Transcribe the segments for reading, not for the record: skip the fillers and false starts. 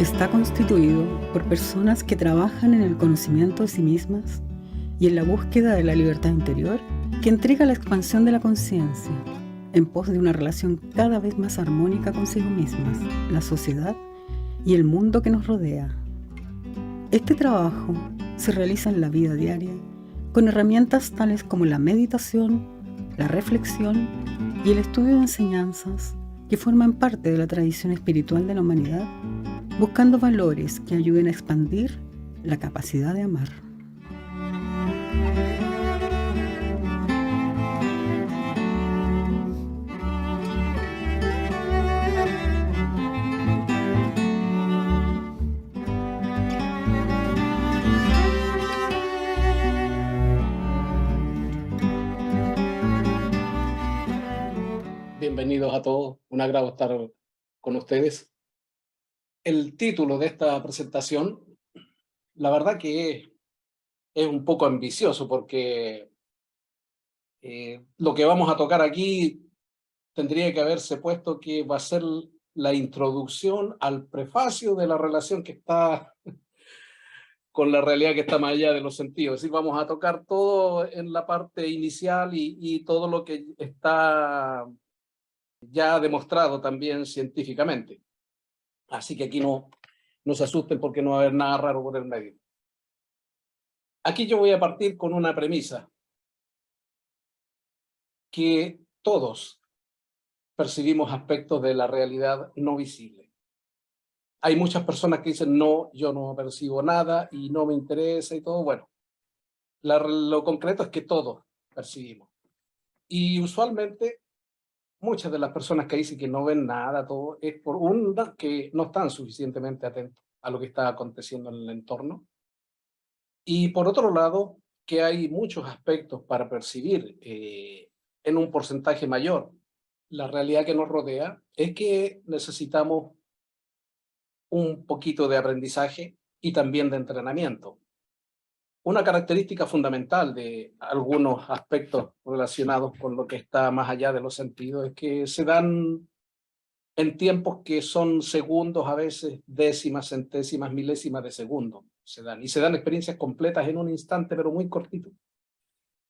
está constituido por personas que trabajan en el conocimiento de sí mismas y en la búsqueda de la libertad interior que entrega la expansión de la conciencia en pos de una relación cada vez más armónica consigo mismas, la sociedad y el mundo que nos rodea. Este trabajo se realiza en la vida diaria con herramientas tales como la meditación, la reflexión y el estudio de enseñanzas que forman parte de la tradición espiritual de la humanidad, buscando valores que ayuden a expandir la capacidad de amar. Bienvenidos a todos, un agrado estar con ustedes. El título de esta presentación, la verdad que es un poco ambicioso porque lo que vamos a tocar aquí tendría que haberse puesto que va a ser la introducción al prefacio de la relación que está con la realidad que está más allá de los sentidos. Y vamos a tocar todo en la parte inicial y todo lo que está ya demostrado también científicamente. Así que aquí no se asusten porque no va a haber nada raro por el medio. Aquí yo voy a partir con una premisa, que todos percibimos aspectos de la realidad no visible. Hay muchas personas que dicen, no, yo no percibo nada y no me interesa y todo. Bueno, lo concreto es que todos percibimos. Y usualmente muchas de las personas que dicen que no ven nada, todo, es por una que no están suficientemente atentos a lo que está aconteciendo en el entorno. Y por otro lado, que hay muchos aspectos para percibir en un porcentaje mayor la realidad que nos rodea, es que necesitamos un poquito de aprendizaje y también de entrenamiento. Una característica fundamental de algunos aspectos relacionados con lo que está más allá de los sentidos es que se dan en tiempos que son segundos, a veces décimas, centésimas, milésimas de segundo se dan. Y se dan experiencias completas en un instante, pero muy cortito.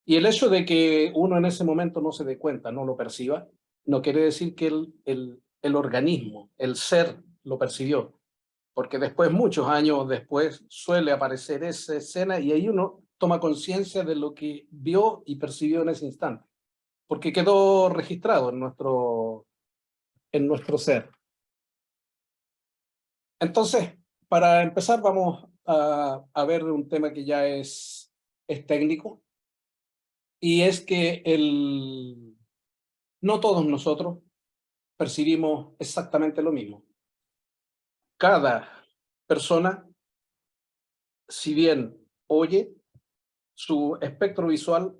Y el hecho de que uno en ese momento no se dé cuenta, no lo perciba, no quiere decir que el organismo, el ser, lo percibió. Porque después, muchos años después, suele aparecer esa escena y ahí uno toma conciencia de lo que vio y percibió en ese instante. Porque quedó registrado en nuestro ser. Entonces, para empezar, vamos a ver un tema que ya es técnico, y es que no todos nosotros percibimos exactamente lo mismo. Cada persona, si bien oye, su espectro visual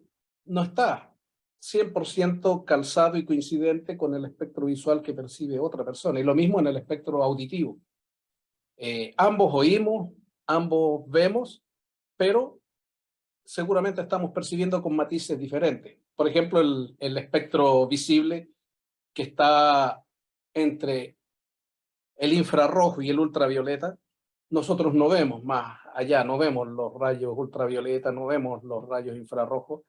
no está 100% calzado y coincidente con el espectro visual que percibe otra persona, y lo mismo en el espectro auditivo. Ambos oímos, ambos vemos, pero seguramente estamos percibiendo con matices diferentes. Por ejemplo, el espectro visible, que está entre el infrarrojo y el ultravioleta, nosotros no vemos más allá, no vemos los rayos ultravioleta, no vemos los rayos infrarrojos,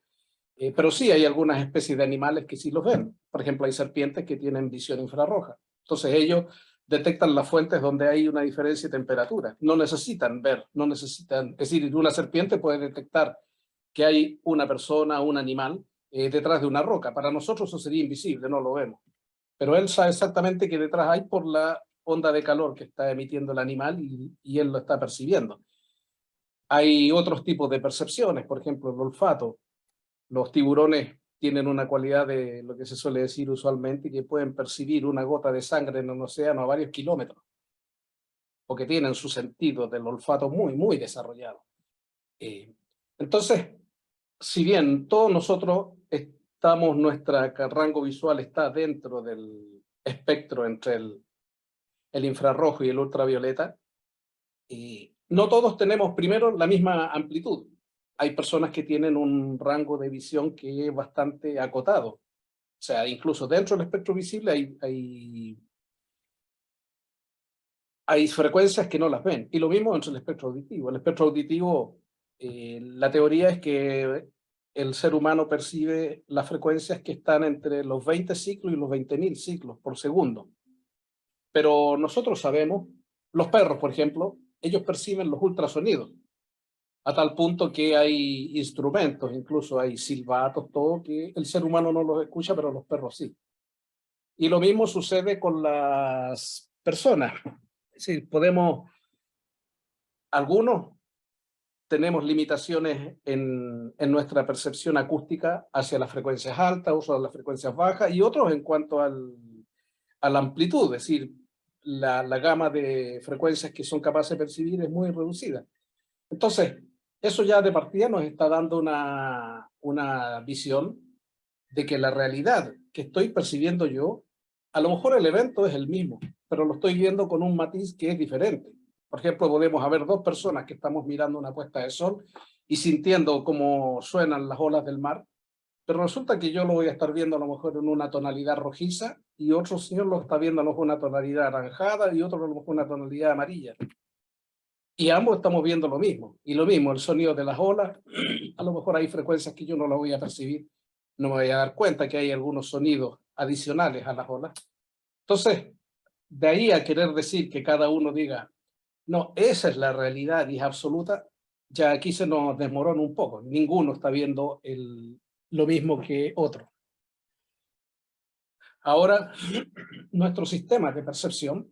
pero sí hay algunas especies de animales que sí los ven. Por ejemplo, hay serpientes que tienen visión infrarroja. Entonces ellos detectan las fuentes donde hay una diferencia de temperatura. No necesitan ver, no necesitan, es decir, una serpiente puede detectar que hay una persona, un animal, detrás de una roca. Para nosotros eso sería invisible, no lo vemos. Pero él sabe exactamente que detrás hay por la onda de calor que está emitiendo el animal y él lo está percibiendo. Hay otros tipos de percepciones, por ejemplo, el olfato. Los tiburones tienen una cualidad de lo que se suele decir usualmente, que pueden percibir una gota de sangre en un océano a varios kilómetros, porque tienen su sentido del olfato muy, muy desarrollado. Entonces, si bien todos nosotros estamos, nuestro rango visual está dentro del espectro entre el infrarrojo y el ultravioleta, y no todos tenemos primero la misma amplitud. Hay personas que tienen un rango de visión que es bastante acotado. O sea, incluso dentro del espectro visible hay hay frecuencias que no las ven. Y lo mismo entre el espectro auditivo. El espectro auditivo, la teoría es que el ser humano percibe las frecuencias que están entre los 20 ciclos y los 20.000 ciclos por segundo. Pero nosotros sabemos, los perros, por ejemplo, ellos perciben los ultrasonidos, a tal punto que hay instrumentos, incluso hay silbatos, todo, que el ser humano no los escucha, pero los perros sí. Y lo mismo sucede con las personas. Es decir, algunos tenemos limitaciones en nuestra percepción acústica hacia las frecuencias altas, uso de las frecuencias bajas, y otros en cuanto a la amplitud, es decir, la gama de frecuencias que son capaces de percibir es muy reducida. Entonces, eso ya de partida nos está dando una visión de que la realidad que estoy percibiendo yo, a lo mejor el evento es el mismo, pero lo estoy viendo con un matiz que es diferente. Por ejemplo, podemos haber dos personas que estamos mirando una puesta de sol y sintiendo cómo suenan las olas del mar, pero resulta que yo lo voy a estar viendo a lo mejor en una tonalidad rojiza y otro señor lo está viendo a lo mejor en una tonalidad anaranjada y otro a lo mejor una tonalidad amarilla. Y ambos estamos viendo lo mismo. Y lo mismo, el sonido de las olas, a lo mejor hay frecuencias que yo no las voy a percibir, no me voy a dar cuenta que hay algunos sonidos adicionales a las olas. Entonces, de ahí a querer decir que cada uno diga, no, esa es la realidad y es absoluta, ya aquí se nos desmorona un poco. Ninguno está viendo lo mismo que otro. Ahora, nuestro sistema de percepción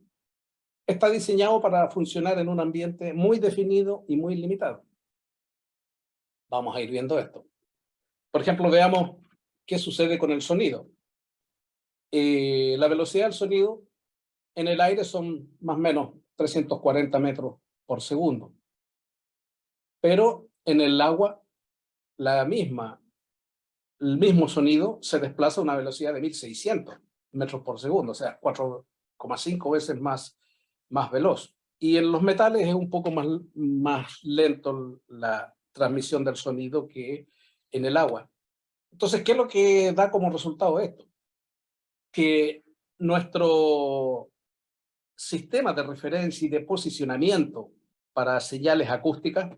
está diseñado para funcionar en un ambiente muy definido y muy limitado. Vamos a ir viendo esto. Por ejemplo, veamos qué sucede con el sonido. La velocidad del sonido en el aire son más o menos 340 metros por segundo. Pero en el agua, el mismo sonido se desplaza a una velocidad de 1.600 metros por segundo, o sea, 4,5 veces más veloz. Y en los metales es un poco más lento la transmisión del sonido que en el agua. Entonces, ¿qué es lo que da como resultado esto? Que nuestro sistema de referencia y de posicionamiento para señales acústicas,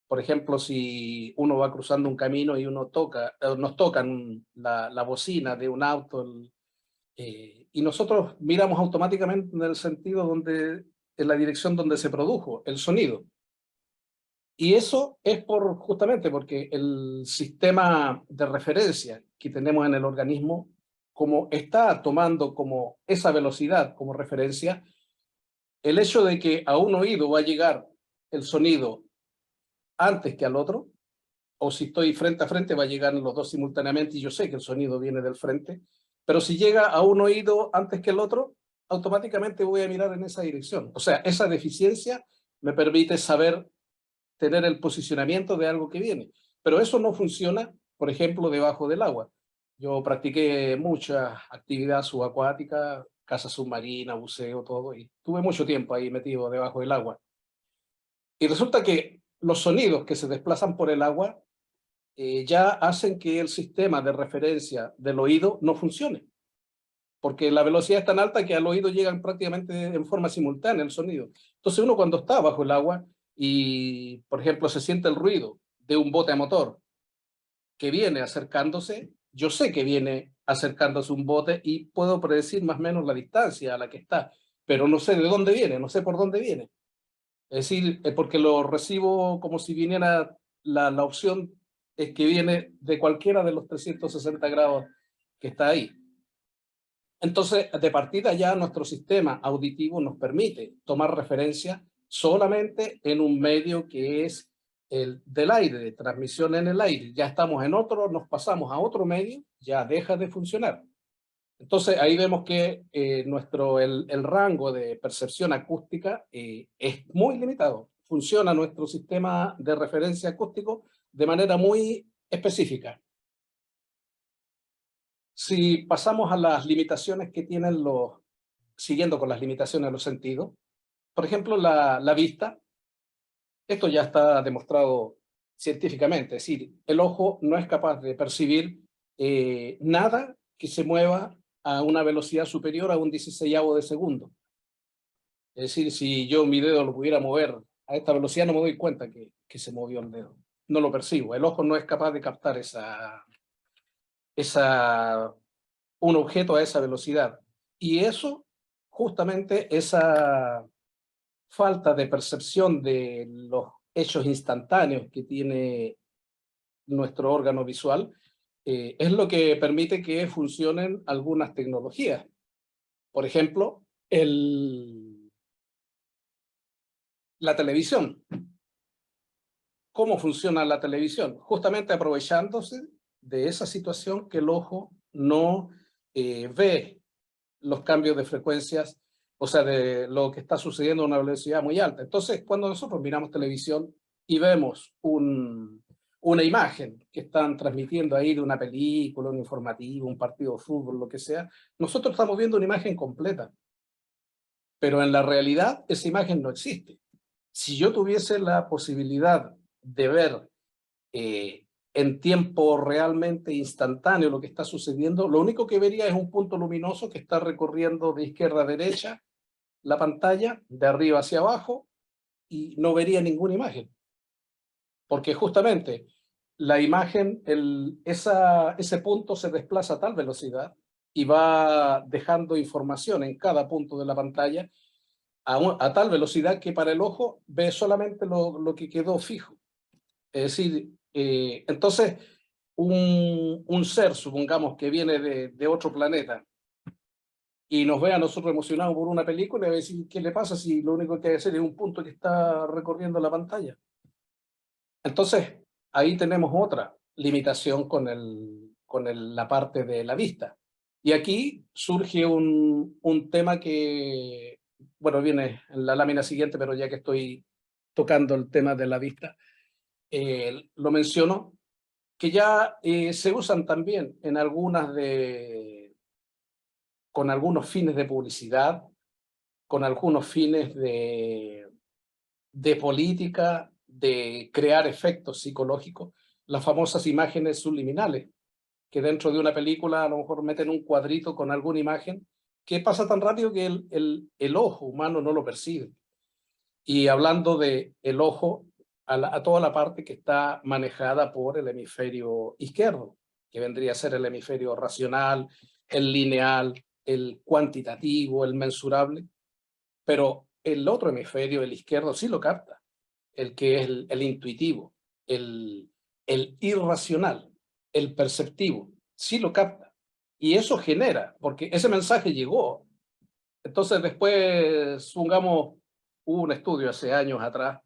por ejemplo, si uno va cruzando un camino y nos tocan la bocina de un auto, y nosotros miramos automáticamente en el sentido en la dirección donde se produjo el sonido. Y eso es justamente porque el sistema de referencia que tenemos en el organismo, como está tomando como esa velocidad como referencia, el hecho de que a un oído va a llegar el sonido antes que al otro, o si estoy frente a frente va a llegar los dos simultáneamente y yo sé que el sonido viene del frente, pero si llega a un oído antes que el otro, automáticamente voy a mirar en esa dirección. O sea, esa deficiencia me permite tener el posicionamiento de algo que viene. Pero eso no funciona, por ejemplo, debajo del agua. Yo practiqué mucha actividad subacuática, caza submarina, buceo, todo, y tuve mucho tiempo ahí metido debajo del agua. Y resulta que los sonidos que se desplazan por el agua ya hacen que el sistema de referencia del oído no funcione, porque la velocidad es tan alta que al oído llegan prácticamente en forma simultánea el sonido. Entonces uno cuando está bajo el agua y, por ejemplo, se siente el ruido de un bote a motor que viene acercándose, yo sé que viene acercándose un bote y puedo predecir más o menos la distancia a la que está, pero no sé de dónde viene, no sé por dónde viene. Es decir, porque lo recibo como si viniera la opción es que viene de cualquiera de los 360 grados que está ahí. Entonces, de partida ya nuestro sistema auditivo nos permite tomar referencia solamente en un medio que es el del aire, de transmisión en el aire. Ya estamos en otro, nos pasamos a otro medio, ya deja de funcionar. Entonces, ahí vemos que el rango de percepción acústica es muy limitado. Funciona nuestro sistema de referencia acústico de manera muy específica. Si pasamos a las limitaciones que tienen siguiendo con las limitaciones de los sentidos, por ejemplo, la vista, esto ya está demostrado científicamente, es decir, el ojo no es capaz de percibir nada que se mueva a una velocidad superior a un 16avo de segundo. Es decir, si yo mi dedo lo pudiera mover a esta velocidad, no me doy cuenta que se movió el dedo. No lo percibo. El ojo no es capaz de captar un objeto a esa velocidad. Y eso, justamente, esa falta de percepción de los hechos instantáneos que tiene nuestro órgano visual, es lo que permite que funcionen algunas tecnologías. Por ejemplo, la televisión. ¿Cómo funciona la televisión? Justamente aprovechándose de esa situación que el ojo no ve los cambios de frecuencias, o sea, de lo que está sucediendo a una velocidad muy alta. Entonces, cuando nosotros miramos televisión y vemos una imagen que están transmitiendo ahí de una película, un informativo, un partido de fútbol, lo que sea, nosotros estamos viendo una imagen completa, pero en la realidad esa imagen no existe. Si yo tuviese la posibilidad de ver en tiempo realmente instantáneo lo que está sucediendo, lo único que vería es un punto luminoso que está recorriendo de izquierda a derecha la pantalla, de arriba hacia abajo, y no vería ninguna imagen. Porque justamente la imagen, ese punto se desplaza a tal velocidad y va dejando información en cada punto de la pantalla a tal velocidad que para el ojo ve solamente lo que quedó fijo. Es decir, entonces un ser, supongamos, que viene de otro planeta y nos ve a nosotros emocionados por una película, y va a decir, ¿qué le pasa si lo único que hay que hacer es un punto que está recorriendo la pantalla? Entonces, ahí tenemos otra limitación con la parte de la vista. Y aquí surge un tema que, bueno, viene en la lámina siguiente, pero ya que estoy tocando el tema de la vista, lo menciono, que ya se usan también en con algunos fines de publicidad, con algunos fines de política, de crear efectos psicológicos, las famosas imágenes subliminales, que dentro de una película a lo mejor meten un cuadrito con alguna imagen que pasa tan rápido que el ojo humano no lo percibe. Y hablando de el ojo, a toda la parte que está manejada por el hemisferio izquierdo, que vendría a ser el hemisferio racional, el lineal, el cuantitativo, el mensurable, pero el otro hemisferio, el izquierdo, sí lo capta, el que es el intuitivo, el irracional, el perceptivo, sí lo capta. Y eso genera, porque ese mensaje llegó. Entonces después, supongamos, hubo un estudio hace años atrás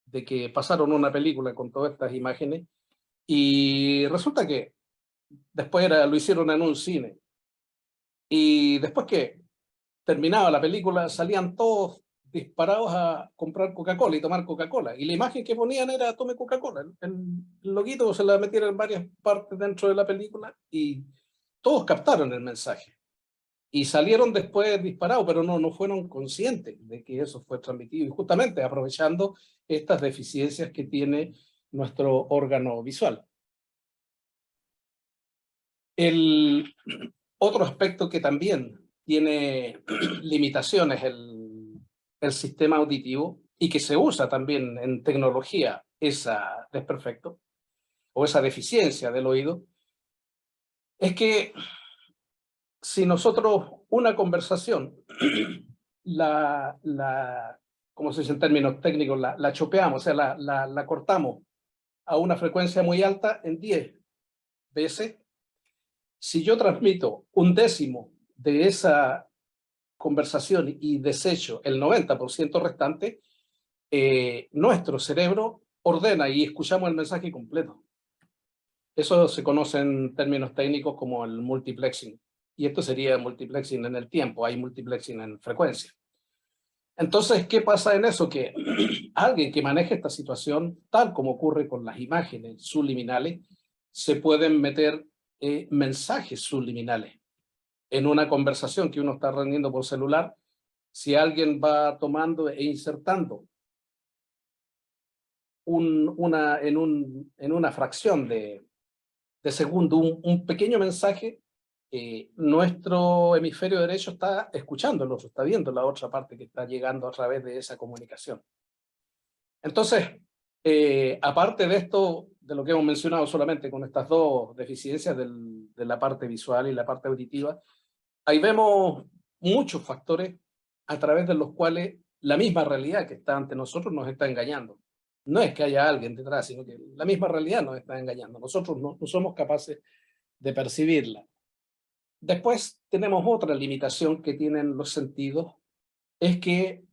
de que pasaron una película con todas estas imágenes y resulta que después lo hicieron en un cine. Y después que terminaba la película, salían todos disparados a comprar Coca-Cola y tomar Coca-Cola. Y la imagen que ponían era tome Coca-Cola. El loguito se la metieron en varias partes dentro de la película y todos captaron el mensaje. Y salieron después disparados, pero no fueron conscientes de que eso fue transmitido. Y justamente aprovechando estas deficiencias que tiene nuestro órgano visual. El otro aspecto que también tiene limitaciones el sistema auditivo y que se usa también en tecnología, esa desperfecto o esa deficiencia del oído, es que si nosotros una conversación, como se dice en términos técnicos, la chopeamos, o sea, la cortamos a una frecuencia muy alta en 10 veces, si yo transmito un décimo de esa conversación y desecho el 90% restante, nuestro cerebro ordena y escuchamos el mensaje completo. Eso se conoce en términos técnicos como el multiplexing. Y esto sería multiplexing en el tiempo, hay multiplexing en frecuencia. Entonces, ¿qué pasa en eso? Que alguien que maneje esta situación, tal como ocurre con las imágenes subliminales, se pueden meter mensajes subliminales en una conversación que uno está rendiendo por celular. Si alguien va tomando e insertando en una fracción de segundo un pequeño mensaje, nuestro hemisferio derecho está escuchando el otro, está viendo la otra parte que está llegando a través de esa comunicación. Entonces, aparte de esto, de lo que hemos mencionado solamente con estas dos deficiencias de la parte visual y la parte auditiva, ahí vemos muchos factores a través de los cuales la misma realidad que está ante nosotros nos está engañando. No es que haya alguien detrás, sino que la misma realidad nos está engañando. Nosotros no somos capaces de percibirla. Después tenemos otra limitación que tienen los sentidos, es que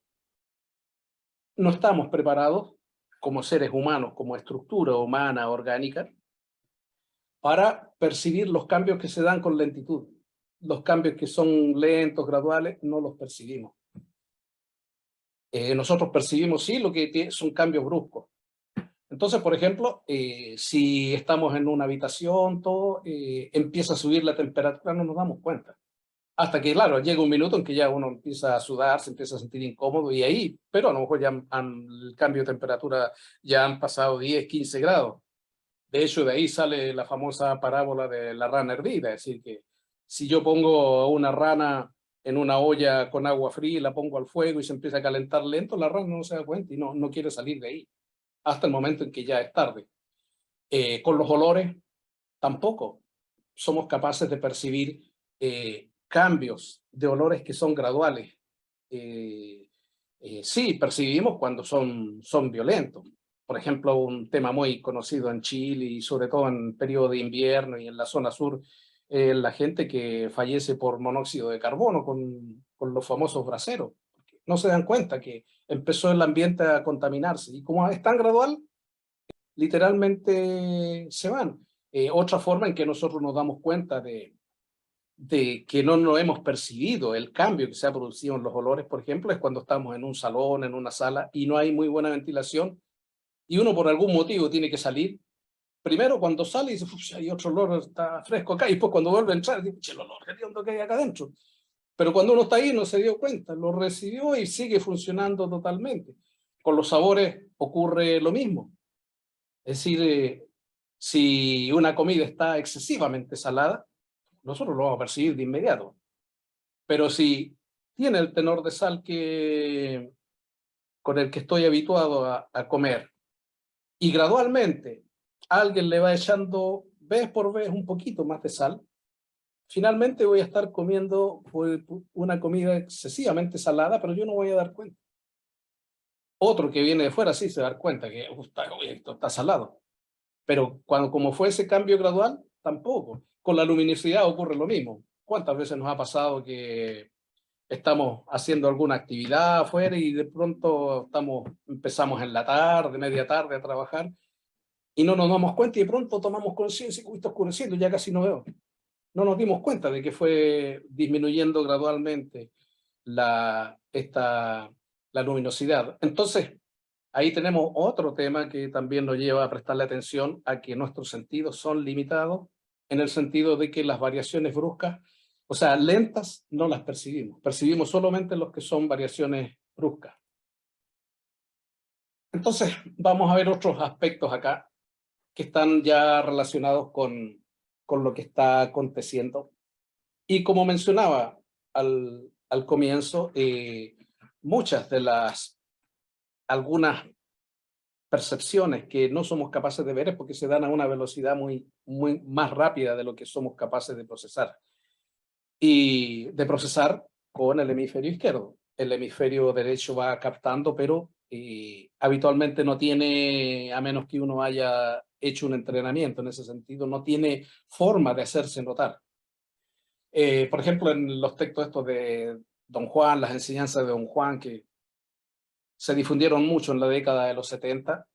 no estamos preparados como seres humanos, como estructura humana orgánica, para percibir los cambios que se dan con lentitud. Los cambios que son lentos, graduales, no los percibimos. Nosotros percibimos, sí, lo que son cambios bruscos. Entonces, por ejemplo, si estamos en una habitación, todo empieza a subir la temperatura, no nos damos cuenta. Hasta que, claro, llega un minuto en que ya uno empieza a sudar, se empieza a sentir incómodo y ahí, pero a lo mejor ya el cambio de temperatura ya han pasado 10, 15 grados. De hecho, de ahí sale la famosa parábola de la rana hervida, es decir, que si yo pongo una rana en una olla con agua fría y la pongo al fuego y se empieza a calentar lento, la rana no se da cuenta y no quiere salir de ahí, hasta el momento en que ya es tarde. Con los olores, tampoco somos capaces de percibir cambios de olores que son graduales. Sí, percibimos cuando son violentos. Por ejemplo, un tema muy conocido en Chile y sobre todo en periodo de invierno y en la zona sur, la gente que fallece por monóxido de carbono con los famosos braseros. No se dan cuenta que empezó el ambiente a contaminarse y como es tan gradual, literalmente se van. Otra forma en que nosotros nos damos cuenta de que no hemos percibido el cambio que se ha producido en los olores, por ejemplo, es cuando estamos en un salón, en una sala, y no hay muy buena ventilación, y uno por algún motivo tiene que salir. Primero, cuando sale, dice, hay otro olor, está fresco acá, y después cuando vuelve a entrar, dice, el olor que hay acá adentro. Pero cuando uno está ahí no se dio cuenta, lo recibió y sigue funcionando totalmente. Con los sabores ocurre lo mismo. Es decir, si una comida está excesivamente salada, nosotros lo vamos a percibir de inmediato. Pero si tiene el tenor de sal con el que estoy habituado a comer, y gradualmente alguien le va echando vez por vez un poquito más de sal, finalmente voy a estar comiendo una comida excesivamente salada, pero yo no voy a dar cuenta. Otro que viene de fuera sí se va a dar cuenta que esto está salado. Pero como fue ese cambio gradual, tampoco. Con la luminosidad ocurre lo mismo. ¿Cuántas veces nos ha pasado que estamos haciendo alguna actividad afuera y de pronto empezamos en la tarde, media tarde a trabajar y no nos damos cuenta y de pronto tomamos conciencia y está oscureciendo, ya casi no veo. No nos dimos cuenta de que fue disminuyendo gradualmente la luminosidad. Entonces, ahí tenemos otro tema que también nos lleva a prestarle atención a que nuestros sentidos son limitados en el sentido de que las variaciones bruscas, o sea, lentas, no las percibimos. Percibimos solamente los que son variaciones bruscas. Entonces, vamos a ver otros aspectos acá que están ya relacionados con lo que está aconteciendo. Y como mencionaba al comienzo, muchas de algunas percepciones que no somos capaces de ver es porque se dan a una velocidad muy más rápida de lo que somos capaces de procesar. Y de procesar con el hemisferio izquierdo. El hemisferio derecho va captando, pero habitualmente no tiene, a menos que uno haya hecho un entrenamiento en ese sentido, no tiene forma de hacerse notar. Por ejemplo, en los textos estos de Don Juan, las enseñanzas de Don Juan, que se difundieron mucho en la década de los 70,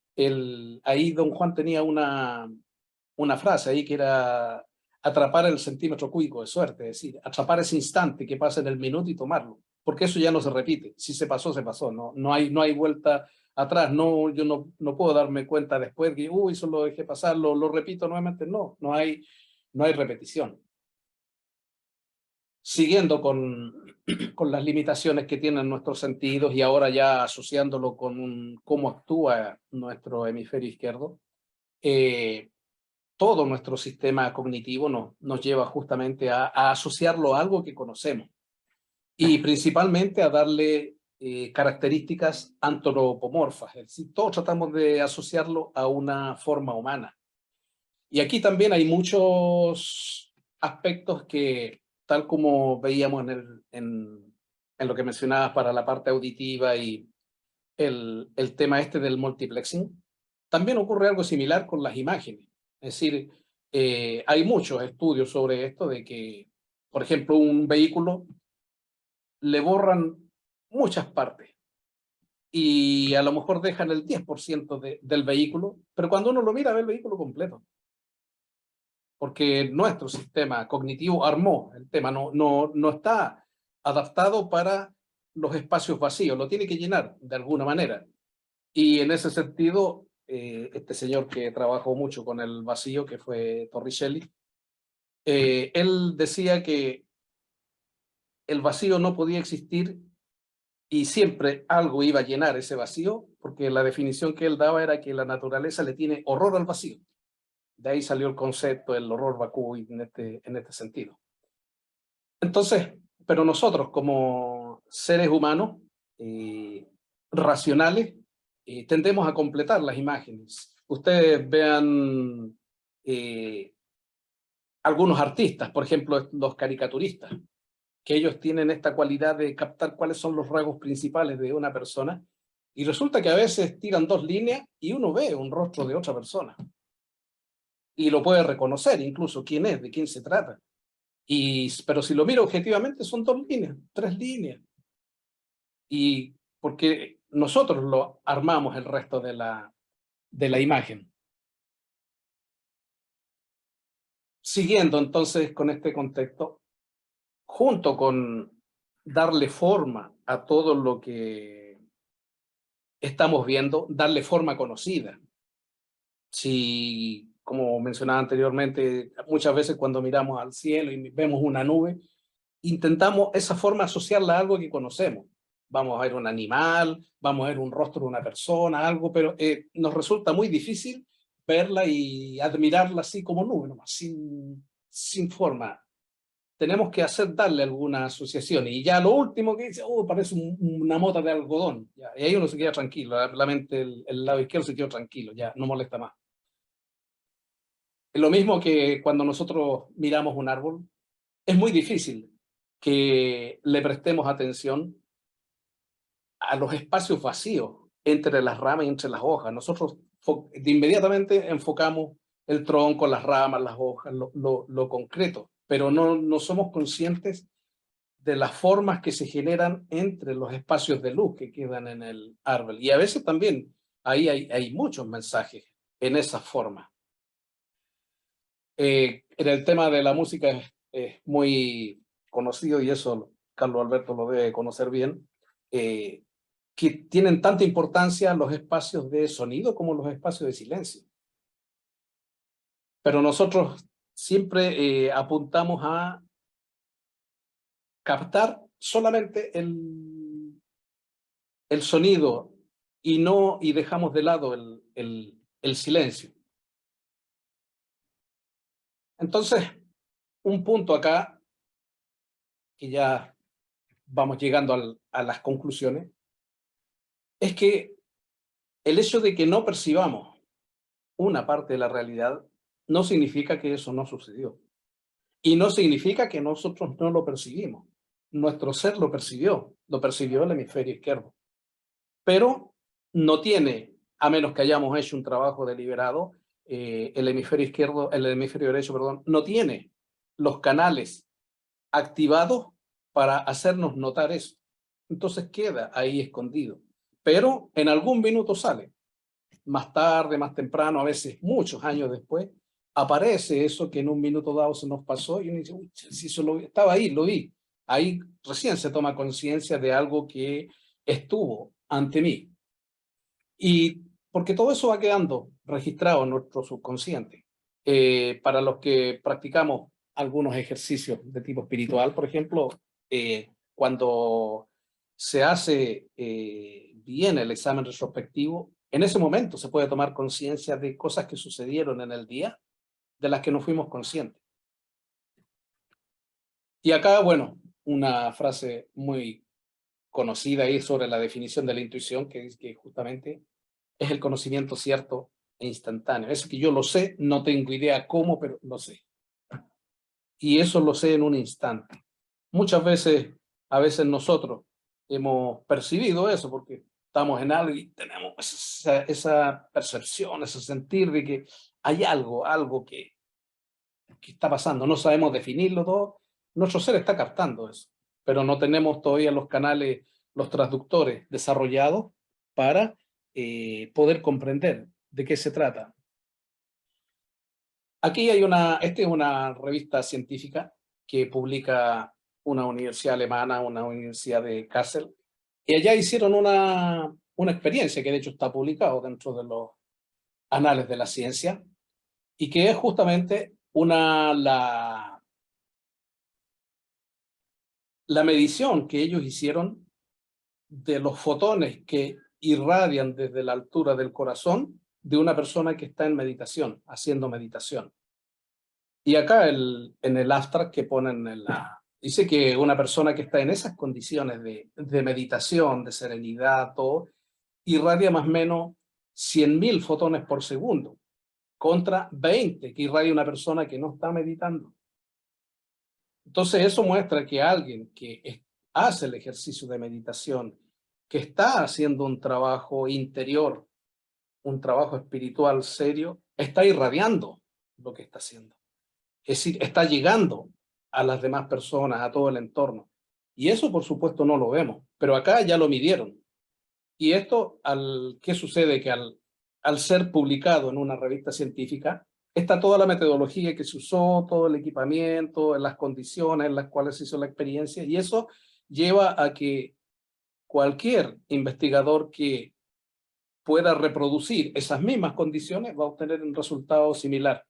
ahí Don Juan tenía una frase ahí que era atrapar el centímetro cúbico de suerte, es decir, atrapar ese instante que pasa en el minuto y tomarlo, porque eso ya no se repite. Si se pasó, se pasó, no hay vuelta atrás. Yo no puedo darme cuenta después que, eso lo dejé pasar, lo repito nuevamente. No hay repetición. Siguiendo con las limitaciones que tienen nuestros sentidos y ahora ya asociándolo con cómo actúa nuestro hemisferio izquierdo, todo nuestro sistema cognitivo nos lleva justamente a asociarlo a algo que conocemos y principalmente a darle características antropomorfas. Es decir, todos tratamos de asociarlo a una forma humana. Y aquí también hay muchos aspectos que, tal como veíamos en lo que mencionabas para la parte auditiva y el tema este del multiplexing, también ocurre algo similar con las imágenes. Es decir, hay muchos estudios sobre esto de que, por ejemplo, un vehículo le borran muchas partes y a lo mejor dejan el 10% del vehículo, pero cuando uno lo mira ve el vehículo completo. Porque nuestro sistema cognitivo armó el tema, no está adaptado para los espacios vacíos, lo tiene que llenar de alguna manera. Y en ese sentido, este señor que trabajó mucho con el vacío, que fue Torricelli, él decía que el vacío no podía existir y siempre algo iba a llenar ese vacío, porque la definición que él daba era que la naturaleza le tiene horror al vacío. De ahí salió el concepto del horror vacui en este sentido. Entonces, pero nosotros como seres humanos racionales, tendemos a completar las imágenes. Ustedes vean algunos artistas, por ejemplo, los caricaturistas, que ellos tienen esta cualidad de captar cuáles son los rasgos principales de una persona, y resulta que a veces tiran dos líneas y uno ve un rostro de otra persona. Y lo puede reconocer incluso quién es, de quién se trata. Pero si lo miro objetivamente son dos líneas, tres líneas. Y porque nosotros lo armamos el resto de la imagen. Siguiendo entonces con este contexto, junto con darle forma a todo lo que estamos viendo, darle forma conocida. Si, como mencionaba anteriormente, muchas veces cuando miramos al cielo y vemos una nube, intentamos esa forma asociarla a algo que conocemos. Vamos a ver un animal, vamos a ver un rostro de una persona, algo, pero nos resulta muy difícil verla y admirarla así como nube, nomás, sin forma. Tenemos que darle alguna asociación. Y ya lo último que dice, parece una mota de algodón. Ya, y ahí uno se queda tranquilo, la mente, el lado izquierdo se quedó tranquilo, ya no molesta más. Es lo mismo que cuando nosotros miramos un árbol, es muy difícil que le prestemos atención a los espacios vacíos entre las ramas y entre las hojas. Nosotros de inmediatamente enfocamos el tronco, las ramas, las hojas, lo concreto, pero no somos conscientes de las formas que se generan entre los espacios de luz que quedan en el árbol. Y a veces también ahí hay muchos mensajes en esa forma. En el tema de la música es muy conocido, y eso Carlos Alberto lo debe conocer bien, que tienen tanta importancia los espacios de sonido como los espacios de silencio. Pero nosotros siempre apuntamos a captar solamente el sonido y dejamos de lado el silencio. Entonces, un punto acá, que ya vamos llegando a las conclusiones, es que el hecho de que no percibamos una parte de la realidad no significa que eso no sucedió. Y no significa que nosotros no lo percibimos. Nuestro ser lo percibió el hemisferio izquierdo. Pero no tiene, a menos que hayamos hecho un trabajo deliberado, el hemisferio derecho, perdón, no tiene los canales activados para hacernos notar eso. Entonces queda ahí escondido. Pero en algún minuto sale. Más tarde, más temprano, a veces muchos años después, aparece eso que en un minuto dado se nos pasó y uno dice, uy, si eso estaba ahí, lo vi. Ahí recién se toma conciencia de algo que estuvo ante mí. Y porque todo eso va quedando registrado en nuestro subconsciente. Para los que practicamos algunos ejercicios de tipo espiritual, por ejemplo, cuando se hace bien el examen retrospectivo, en ese momento se puede tomar conciencia de cosas que sucedieron en el día de las que no fuimos conscientes. Y acá, bueno, una frase muy conocida ahí sobre la definición de la intuición, que dice que justamente es el conocimiento cierto e instantáneo. Es que yo lo sé, no tengo idea cómo, pero lo sé. Y eso lo sé en un instante. Muchas veces, a veces nosotros hemos percibido eso porque estamos en algo y tenemos esa percepción, ese sentir de que hay algo que está pasando. No sabemos definirlo todo. Nuestro ser está captando eso, pero no tenemos todavía los canales, los transductores desarrollados para poder comprender de qué se trata. Aquí hay esta es una revista científica que publica una universidad alemana, una universidad de Kassel, y allá hicieron una experiencia que de hecho está publicado dentro de los anales de la ciencia, y que es justamente la medición que ellos hicieron de los fotones que irradian desde la altura del corazón de una persona que está en meditación, haciendo meditación. Y acá en el abstract que ponen dice que una persona que está en esas condiciones de meditación, de serenidad, todo, irradia más o menos 100.000 fotones por segundo, contra 20 que irradia una persona que no está meditando. Entonces eso muestra que alguien que hace el ejercicio de meditación, que está haciendo un trabajo interior, un trabajo espiritual serio, está irradiando lo que está haciendo. Es decir, está llegando a las demás personas, a todo el entorno. Y eso, por supuesto, no lo vemos, pero acá ya lo midieron. Y esto, ¿qué sucede? Que al ser publicado en una revista científica, está toda la metodología que se usó, todo el equipamiento, las condiciones en las cuales se hizo la experiencia, y eso lleva a que cualquier investigador que pueda reproducir esas mismas condiciones va a obtener un resultado similar.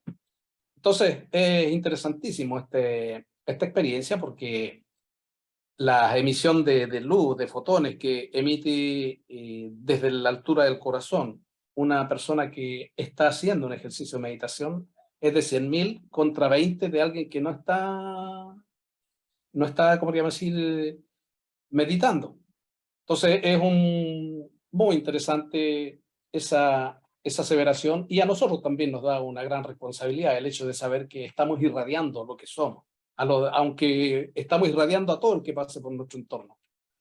Entonces, es interesantísimo esta experiencia porque la emisión de luz, de fotones que emite desde la altura del corazón una persona que está haciendo un ejercicio de meditación es de 100.000 contra 20 de alguien que no está, ¿cómo podríamos decir?, meditando. Entonces, es muy interesante esa aseveración, y a nosotros también nos da una gran responsabilidad el hecho de saber que estamos irradiando lo que somos, aunque estamos irradiando a todo el que pase por nuestro entorno.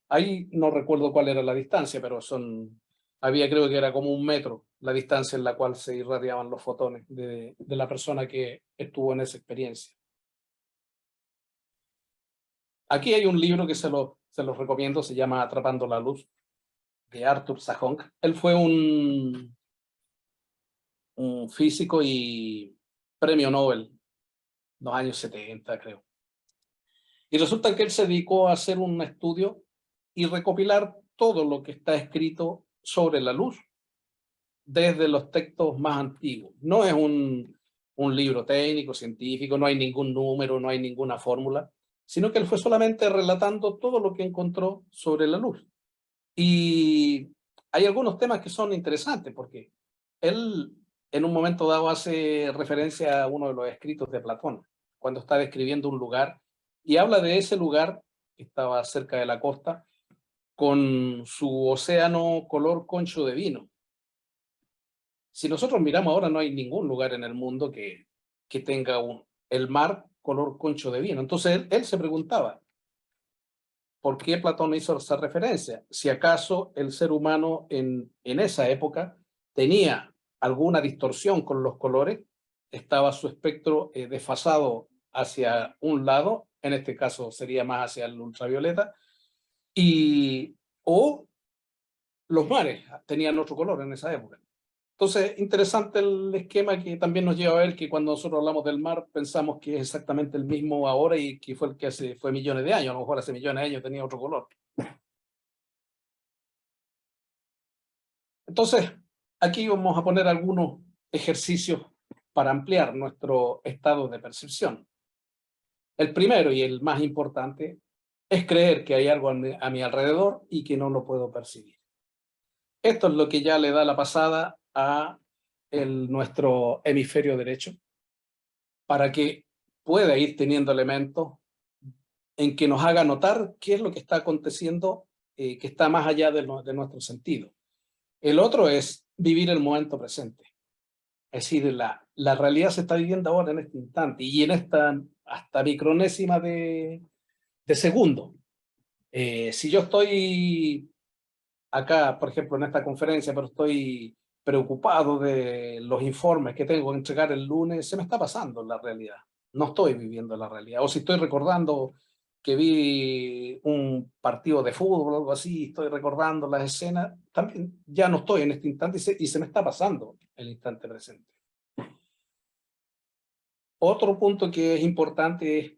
Ahí no recuerdo cuál era la distancia, pero había, creo que era como 1 metro la distancia en la cual se irradiaban los fotones de la persona que estuvo en esa experiencia. Aquí hay un libro que se los recomiendo, se llama Atrapando la Luz, de Arthur Sajonc. Él fue un físico y premio Nobel en los años 70, creo. Y resulta que él se dedicó a hacer un estudio y recopilar todo lo que está escrito sobre la luz desde los textos más antiguos. No es un libro técnico, científico, no hay ningún número, no hay ninguna fórmula, sino que él fue solamente relatando todo lo que encontró sobre la luz. Y hay algunos temas que son interesantes, porque él en un momento dado hace referencia a uno de los escritos de Platón, cuando está describiendo un lugar, y habla de ese lugar que estaba cerca de la costa, con su océano color concho de vino. Si nosotros miramos ahora, no hay ningún lugar en el mundo que tenga el mar color concho de vino. Entonces él se preguntaba, ¿por qué Platón hizo esa referencia? Si acaso el ser humano en esa época tenía alguna distorsión con los colores, estaba su espectro desfasado hacia un lado, en este caso sería más hacia el ultravioleta, o los mares tenían otro color en esa época. Entonces, interesante el esquema que también nos lleva a ver que cuando nosotros hablamos del mar pensamos que es exactamente el mismo ahora y que fue el que fue millones de años, a lo mejor hace millones de años tenía otro color. Entonces, aquí vamos a poner algunos ejercicios para ampliar nuestro estado de percepción. El primero y el más importante es creer que hay algo a mi alrededor y que no lo puedo percibir. Esto es lo que ya le da la pasada a nuestro hemisferio derecho, para que pueda ir teniendo elementos en que nos haga notar qué es lo que está aconteciendo, que está más allá de nuestro sentido. El otro es vivir el momento presente. Es decir, la realidad se está viviendo ahora en este instante y en esta hasta micronésima de segundo. Si yo estoy acá, por ejemplo, en esta conferencia, pero estoy preocupado de los informes que tengo que entregar el lunes, se me está pasando la realidad. No estoy viviendo la realidad. O si estoy recordando que vi un partido de fútbol o algo así, estoy recordando las escenas, también ya no estoy en este instante y se me está pasando el instante presente. Otro punto que es importante es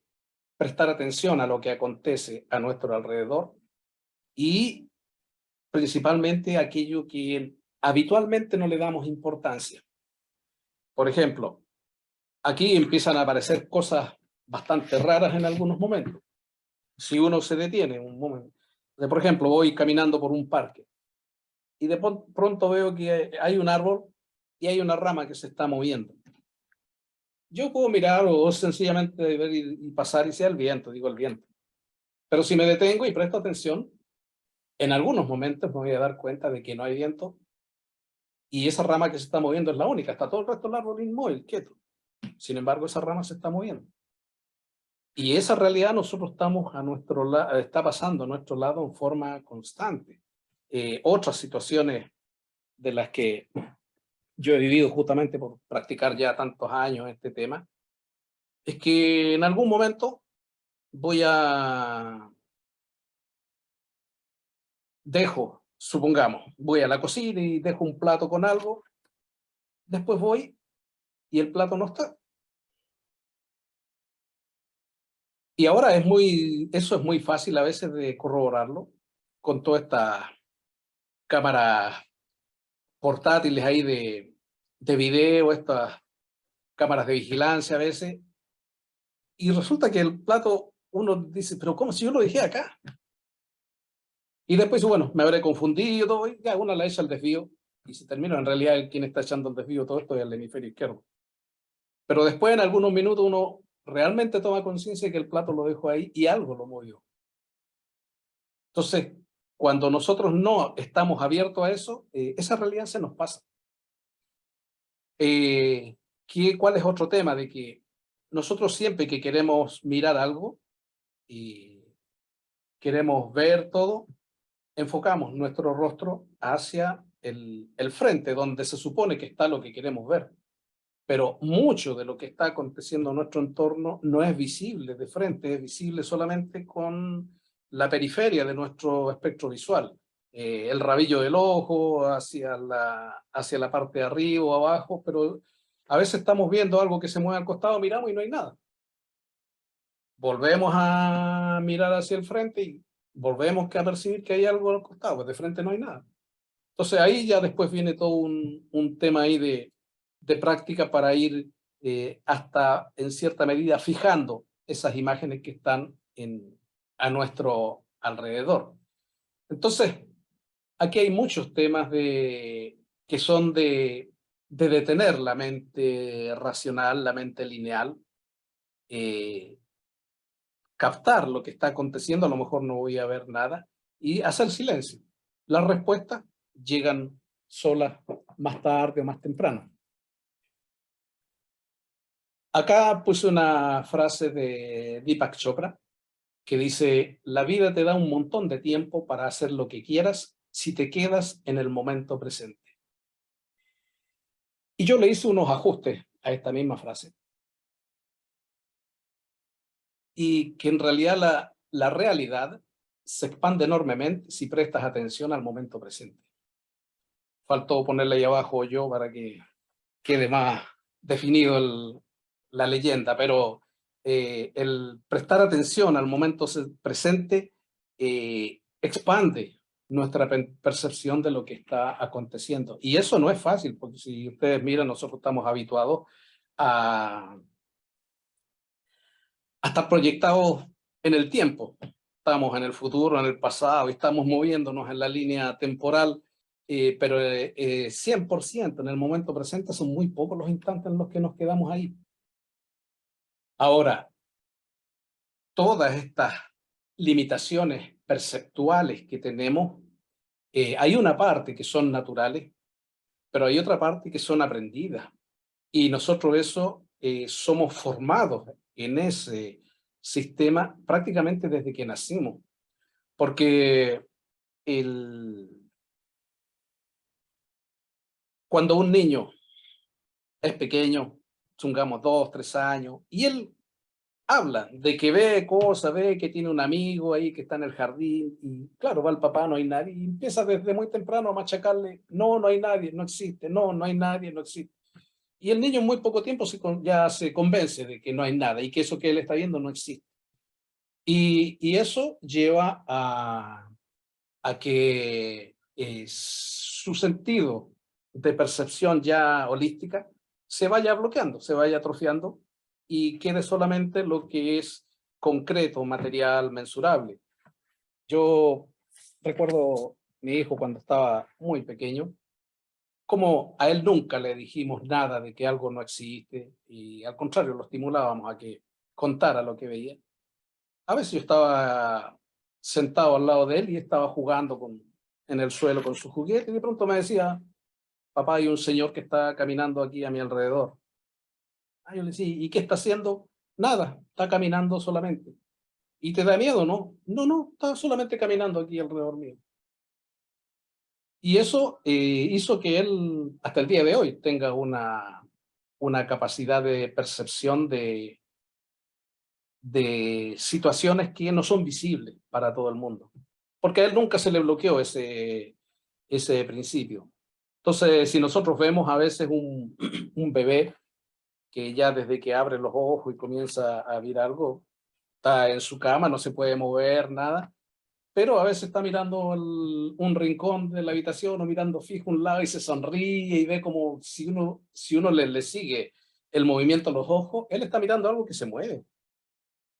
prestar atención a lo que acontece a nuestro alrededor y principalmente aquello que habitualmente no le damos importancia. Por ejemplo, aquí empiezan a aparecer cosas bastante raras en algunos momentos. Si uno se detiene un momento. Por ejemplo, voy caminando por un parque y de pronto veo que hay un árbol y hay una rama que se está moviendo. Yo puedo mirar o sencillamente ver y pasar y sea el viento, digo el viento. Pero si me detengo y presto atención, en algunos momentos me voy a dar cuenta de que no hay viento y esa rama que se está moviendo es la única. Está todo el resto del árbol inmóvil, quieto. Sin embargo, esa rama se está moviendo. Y esa realidad nosotros estamos a nuestro lado, está pasando a nuestro lado en forma constante. Otras situaciones de las que yo he vivido justamente por practicar ya tantos años este tema, es que en algún momento supongamos, voy a la cocina y dejo un plato con algo, después voy y el plato no está. Y ahora eso es muy fácil a veces de corroborarlo con todas estas cámaras portátiles ahí de video, estas cámaras de vigilancia a veces, y resulta que el plato uno dice, pero ¿cómo si yo lo dejé acá? Y después, bueno, me habré confundido, y ya uno le echa el desvío, y se termina, en realidad quien está echando el desvío todo esto es el hemisferio izquierdo. Pero después, en algunos minutos, uno realmente toma conciencia de que el plato lo dejó ahí y algo lo movió. Entonces, cuando nosotros no estamos abiertos a eso, esa realidad se nos pasa. ¿Cuál es otro tema? De que nosotros siempre que queremos mirar algo y queremos ver todo, enfocamos nuestro rostro hacia el frente, donde se supone que está lo que queremos ver. Pero mucho de lo que está aconteciendo en nuestro entorno no es visible de frente, es visible solamente con la periferia de nuestro espectro visual. El rabillo del ojo hacia la parte de arriba o abajo, pero a veces estamos viendo algo que se mueve al costado, miramos y no hay nada. Volvemos a mirar hacia el frente y volvemos a percibir que hay algo al costado, pues de frente no hay nada. Entonces ahí ya después viene todo un tema ahí de práctica para ir hasta en cierta medida fijando esas imágenes que están a nuestro alrededor. Entonces, aquí hay muchos temas que son de detener la mente racional, la mente lineal, captar lo que está aconteciendo, a lo mejor no voy a ver nada, y hacer silencio. Las respuestas llegan solas más tarde o más temprano. Acá puse una frase de Deepak Chopra que dice, la vida te da un montón de tiempo para hacer lo que quieras si te quedas en el momento presente. Y yo le hice unos ajustes a esta misma frase. Y que en realidad la realidad se expande enormemente si prestas atención al momento presente. Faltó ponerle ahí abajo yo para que quede más definido la leyenda, pero el prestar atención al momento presente expande nuestra percepción de lo que está aconteciendo. Y eso no es fácil, porque si ustedes miran, nosotros estamos habituados a estar proyectados en el tiempo. Estamos en el futuro, en el pasado, y estamos moviéndonos en la línea temporal, pero 100% en el momento presente son muy pocos los instantes en los que nos quedamos ahí. Ahora, todas estas limitaciones perceptuales que tenemos, hay una parte que son naturales, pero hay otra parte que son aprendidas. Y nosotros eso somos formados en ese sistema prácticamente desde que nacimos. Porque cuando un niño es pequeño, supongamos 2, 3 años, y él habla de que ve cosas, ve que tiene un amigo ahí que está en el jardín, y claro, va el papá, no hay nadie, y empieza desde muy temprano a machacarle, no, no hay nadie, no existe, no, no hay nadie, no existe. Y el niño en muy poco tiempo ya se convence de que no hay nada y que eso que él está viendo no existe. Y eso lleva a que su sentido de percepción ya holística se vaya bloqueando, se vaya atrofiando y quede solamente lo que es concreto, material, mensurable. Yo recuerdo mi hijo cuando estaba muy pequeño, como a él nunca le dijimos nada de que algo no existe y al contrario lo estimulábamos a que contara lo que veía. A veces yo estaba sentado al lado de él y estaba jugando en el suelo con su juguete y de pronto me decía, papá, hay un señor que está caminando aquí a mi alrededor. Yo le decía, ¿y qué está haciendo? Nada, está caminando solamente. ¿Y te da miedo, no? No, no, está solamente caminando aquí alrededor mío. Y eso hizo que él, hasta el día de hoy, tenga una capacidad de percepción de situaciones que no son visibles para todo el mundo. Porque a él nunca se le bloqueó ese principio. Entonces, si nosotros vemos a veces un bebé que ya desde que abre los ojos y comienza a ver algo, está en su cama, no se puede mover, nada, pero a veces está mirando un rincón de la habitación o mirando fijo un lado y se sonríe y ve como si uno le sigue el movimiento a los ojos, él está mirando algo que se mueve,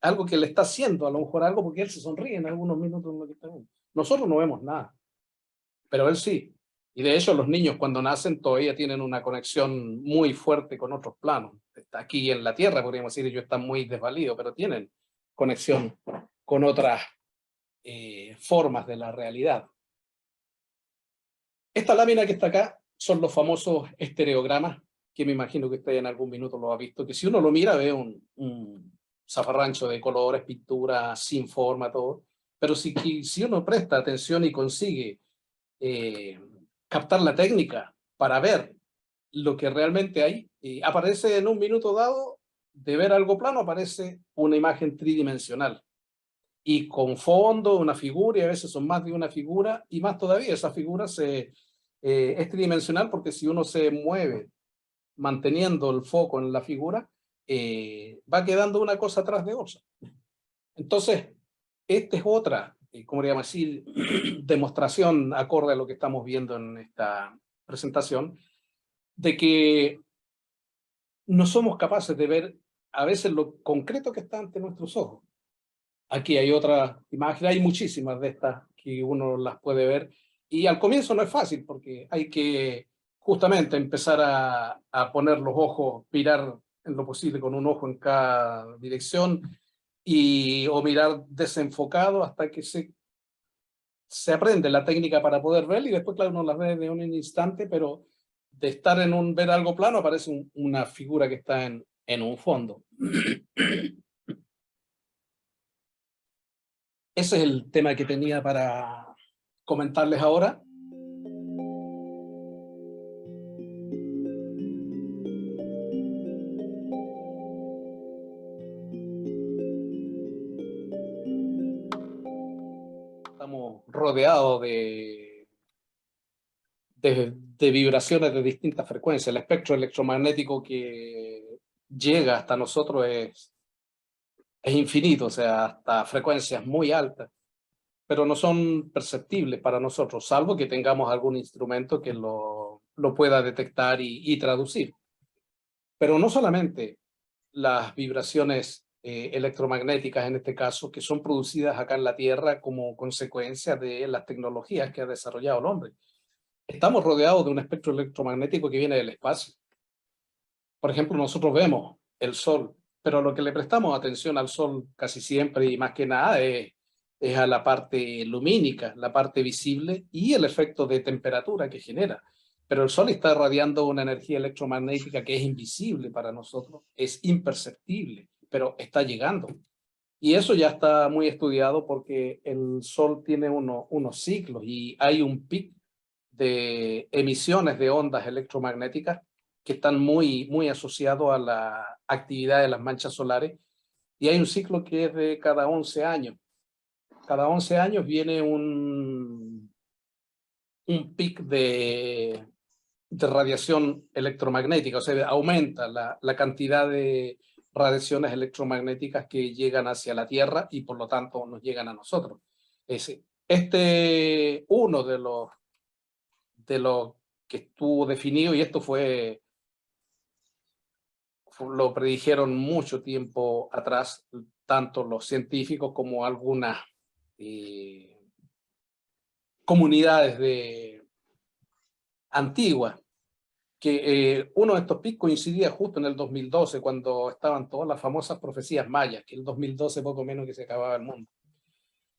algo que le está haciendo, a lo mejor algo porque él se sonríe en algunos minutos en lo que está viendo. Nosotros no vemos nada, pero él sí. Y de hecho los niños cuando nacen todavía tienen una conexión muy fuerte con otros planos. Aquí en la Tierra, podríamos decir, ellos están muy desvalidos, pero tienen conexión con otras formas de la realidad. Esta lámina que está acá son los famosos estereogramas, que me imagino que usted en algún minuto lo ha visto, que si uno lo mira ve un zafarrancho de colores, pintura, sin forma, todo. Pero si uno presta atención y consigue captar la técnica para ver lo que realmente hay, aparece en un minuto dado, de ver algo plano, aparece una imagen tridimensional. Y con fondo, una figura, y a veces son más de una figura, y más todavía, esa figura es tridimensional porque si uno se mueve manteniendo el foco en la figura, va quedando una cosa atrás de otra. Entonces, esta es otra, ¿cómo le llamo así? Demostración acorde a lo que estamos viendo en esta presentación, de que no somos capaces de ver a veces lo concreto que está ante nuestros ojos. Aquí hay otra imagen, hay muchísimas de estas que uno las puede ver. Y al comienzo no es fácil porque hay que justamente empezar a poner los ojos, mirar en lo posible con un ojo en cada dirección o mirar desenfocado hasta que se aprende la técnica para poder ver y después, claro, uno las ve de un instante, pero de estar ver algo plano aparece una figura que está en un fondo. Ese es el tema que tenía para comentarles ahora. Estamos rodeados de vibraciones de distintas frecuencias. El espectro electromagnético que llega hasta nosotros es infinito, o sea, hasta frecuencias muy altas, pero no son perceptibles para nosotros, salvo que tengamos algún instrumento que lo pueda detectar y traducir. Pero no solamente las vibraciones electromagnéticas, en este caso, que son producidas acá en la Tierra como consecuencia de las tecnologías que ha desarrollado el hombre. Estamos rodeados de un espectro electromagnético que viene del espacio. Por ejemplo, nosotros vemos el Sol pero lo que le prestamos atención al Sol casi siempre y más que nada es a la parte lumínica, la parte visible y el efecto de temperatura que genera. Pero el Sol está irradiando una energía electromagnética que es invisible para nosotros, es imperceptible, pero está llegando. Y eso ya está muy estudiado porque el Sol tiene unos ciclos y hay un pic de emisiones de ondas electromagnéticas que están muy asociados a la actividad de las manchas solares. Y hay un ciclo que es de cada 11 años. Cada 11 años viene un pic de radiación electromagnética, o sea, aumenta la cantidad de radiaciones electromagnéticas que llegan hacia la Tierra y por lo tanto nos llegan a nosotros. Uno de los que estuvo definido, y esto lo predijeron mucho tiempo atrás, tanto los científicos como algunas comunidades antiguas, que uno de estos picos coincidía justo en el 2012, cuando estaban todas las famosas profecías mayas, que el 2012 poco menos que se acababa el mundo.